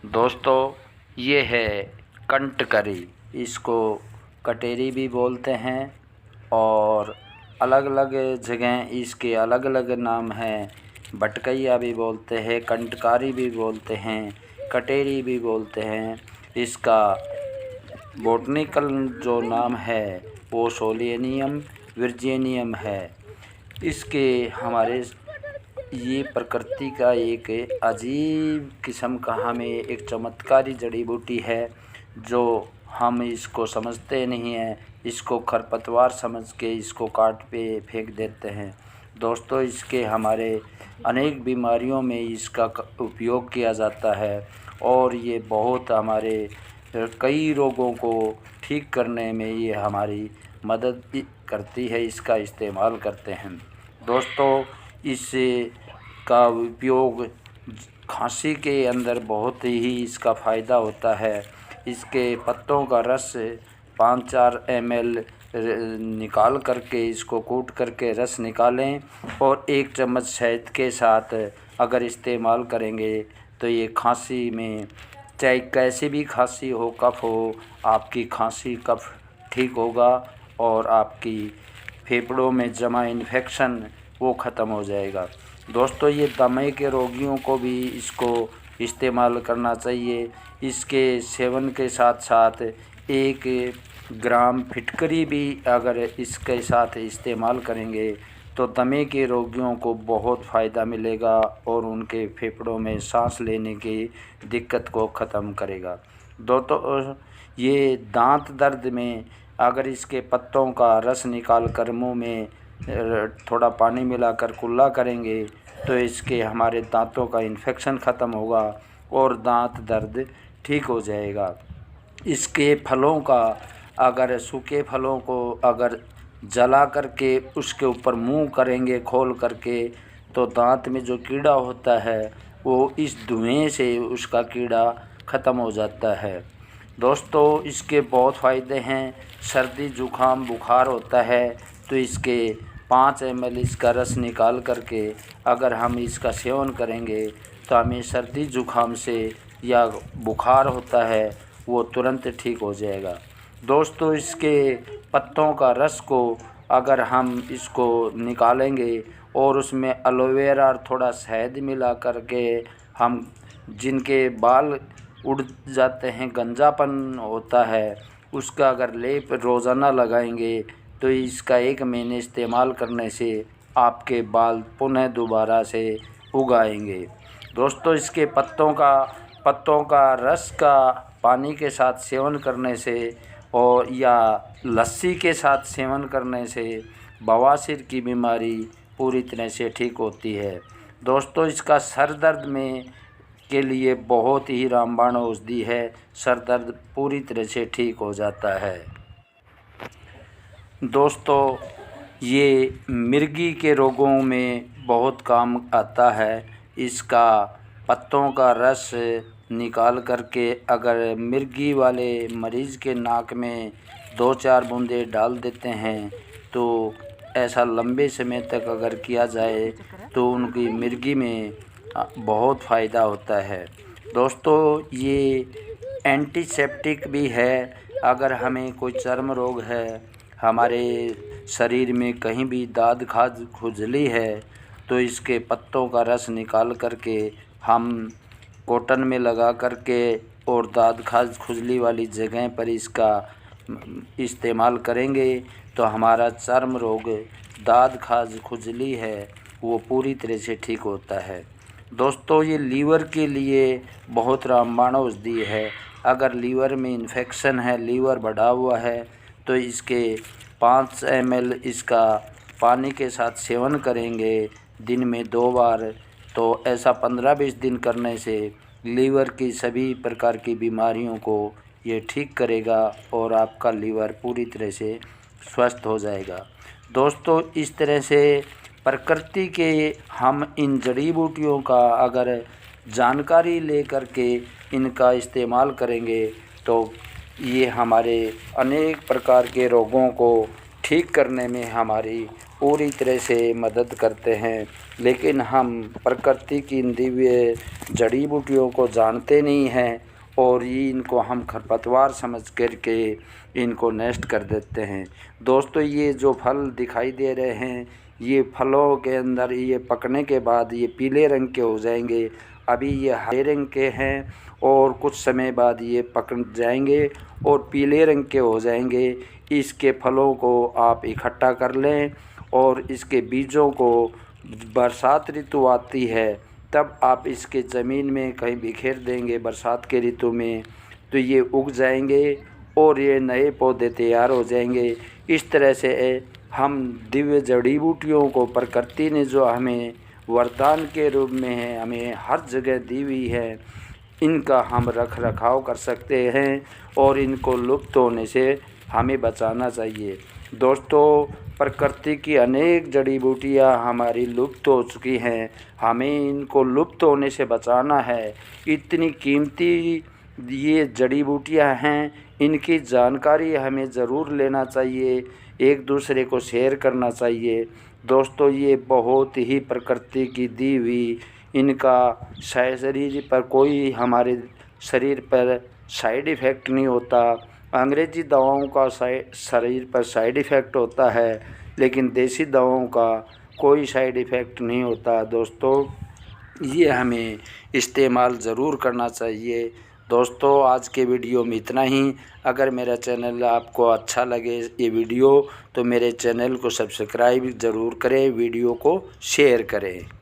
दोस्तों, ये है कंटकरी। इसको कटेरी भी बोलते हैं और अलग अलग जगह इसके अलग अलग नाम हैं। बटकैया भी बोलते हैं, कंटकारी भी बोलते हैं, कटेरी भी बोलते हैं। इसका बॉटनिकल जो नाम है वो सोलियनियम वर्जीनियम है। इसके हमारे ये प्रकृति का एक अजीब किस्म का हमें एक चमत्कारी जड़ी बूटी है जो हम इसको समझते नहीं हैं। इसको खरपतवार समझ के इसको काट पे फेंक देते हैं। दोस्तों, इसके हमारे अनेक बीमारियों में इसका उपयोग किया जाता है और ये बहुत हमारे कई रोगों को ठीक करने में ये हमारी मदद करती है। इसका इस्तेमाल करते हैं। दोस्तों, इससे का उपयोग खांसी के अंदर बहुत ही इसका फ़ायदा होता है। इसके पत्तों का रस 5-4 ml निकाल करके इसको कूट करके रस निकालें और 1 चम्मच शहद के साथ अगर इस्तेमाल करेंगे तो ये खांसी में, चाहे कैसी भी खांसी हो, कफ हो, आपकी खांसी कफ ठीक होगा और आपकी फेफड़ों में जमा इन्फेक्शन वो ख़त्म हो जाएगा। दोस्तों, ये दमे के रोगियों को भी इसको इस्तेमाल करना चाहिए। इसके सेवन के साथ साथ 1 ग्राम फिटकरी भी अगर इसके साथ इस्तेमाल करेंगे तो दमे के रोगियों को बहुत फ़ायदा मिलेगा और उनके फेफड़ों में सांस लेने की दिक्कत को ख़त्म करेगा। दोस्तों, ये दांत दर्द में अगर इसके पत्तों का रस निकाल कर मुँह में थोड़ा पानी मिलाकर कुल्ला करेंगे तो इसके हमारे दांतों का इन्फेक्शन ख़त्म होगा और दांत दर्द ठीक हो जाएगा। इसके फलों का, अगर सूखे फलों को अगर जला करके उसके ऊपर मुंह करेंगे खोल करके तो दांत में जो कीड़ा होता है वो इस धुएं से उसका कीड़ा ख़त्म हो जाता है। दोस्तों, इसके बहुत फ़ायदे हैं। सर्दी जुखाम बुखार होता है तो इसके 5 ml इसका रस निकाल करके अगर हम इसका सेवन करेंगे तो हमें सर्दी जुखाम से या बुखार होता है वो तुरंत ठीक हो जाएगा। दोस्तों, इसके पत्तों का रस को अगर हम इसको निकालेंगे और उसमें एलोवेरा और थोड़ा शहद मिला करके हम, जिनके बाल उड़ जाते हैं, गंजापन होता है, उसका अगर लेप रोज़ाना लगाएंगे तो इसका 1 महीने इस्तेमाल करने से आपके बाल पुनः दोबारा से उगाएंगे। दोस्तों, इसके पत्तों का रस का पानी के साथ सेवन करने से और या लस्सी के साथ सेवन करने से बवासीर की बीमारी पूरी तरह से ठीक होती है। दोस्तों, इसका सर दर्द में के लिए बहुत ही रामबाण औषधि है। सर दर्द पूरी तरह से ठीक हो जाता है। दोस्तों, ये मिर्गी के रोगों में बहुत काम आता है। इसका पत्तों का रस निकाल करके अगर मिर्गी वाले मरीज़ के नाक में 2-4 बूंदे डाल देते हैं तो ऐसा लंबे समय तक अगर किया जाए तो उनकी मिर्गी में बहुत फ़ायदा होता है। दोस्तों, ये एंटीसेप्टिक भी है। अगर हमें कोई चर्म रोग है, हमारे शरीर में कहीं भी दाद खाज खुजली है तो इसके पत्तों का रस निकाल करके हम कॉटन में लगा करके और दाद खाज खुजली वाली जगह पर इसका इस्तेमाल करेंगे तो हमारा चर्म रोग, दाद खाज खुजली है, वो पूरी तरह से ठीक होता है। दोस्तों, ये लीवर के लिए बहुत रामबाण औषधि है। अगर लीवर में इन्फेक्शन है, लीवर बढ़ा हुआ है तो इसके 5 ml इसका पानी के साथ सेवन करेंगे दिन में 2 बार तो ऐसा 15-20 दिन करने से लीवर की सभी प्रकार की बीमारियों को ये ठीक करेगा और आपका लीवर पूरी तरह से स्वस्थ हो जाएगा। दोस्तों, इस तरह से प्रकृति के हम इन जड़ी बूटियों का अगर जानकारी लेकर के इनका इस्तेमाल करेंगे तो ये हमारे अनेक प्रकार के रोगों को ठीक करने में हमारी पूरी तरह से मदद करते हैं, लेकिन हम प्रकृति की इन दिव्य जड़ी बूटियों को जानते नहीं हैं और ये इनको हम खरपतवार समझ कर के इनको नष्ट कर देते हैं। दोस्तों, ये जो फल दिखाई दे रहे हैं, ये फलों के अंदर ये पकने के बाद ये पीले रंग के हो जाएंगे। अभी ये हरे रंग के हैं और कुछ समय बाद ये पक जाएंगे और पीले रंग के हो जाएंगे। इसके फलों को आप इकट्ठा कर लें और इसके बीजों को बरसात ऋतु आती है तब आप इसके ज़मीन में कहीं बिखेर देंगे बरसात के ऋतु में, तो ये उग जाएंगे और ये नए पौधे तैयार हो जाएंगे। इस तरह से हम दिव्य जड़ी बूटियों को प्रकृति ने जो हमें वरदान के रूप में है हमें हर जगह दी हुई है, इनका हम रख रखाव कर सकते हैं और इनको लुप्त होने से हमें बचाना चाहिए। दोस्तों, प्रकृति की अनेक जड़ी बूटियाँ हमारी लुप्त हो चुकी हैं, हमें इनको लुप्त होने से बचाना है। इतनी कीमती ये जड़ी बूटियाँ हैं, इनकी जानकारी हमें ज़रूर लेना चाहिए, एक दूसरे को शेयर करना चाहिए। दोस्तों, ये बहुत ही प्रकृति की दी हुई, इनका शरीर पर कोई हमारे शरीर पर साइड इफ़ेक्ट नहीं होता। अंग्रेज़ी दवाओं का शरीर पर साइड इफ़ेक्ट होता है, लेकिन देसी दवाओं का कोई साइड इफ़ेक्ट नहीं होता। दोस्तों, ये हमें इस्तेमाल ज़रूर करना चाहिए। दोस्तों, आज के वीडियो में इतना ही। अगर मेरा चैनल आपको अच्छा लगे ये वीडियो तो मेरे चैनल को सब्सक्राइब ज़रूर करें, वीडियो को शेयर करें।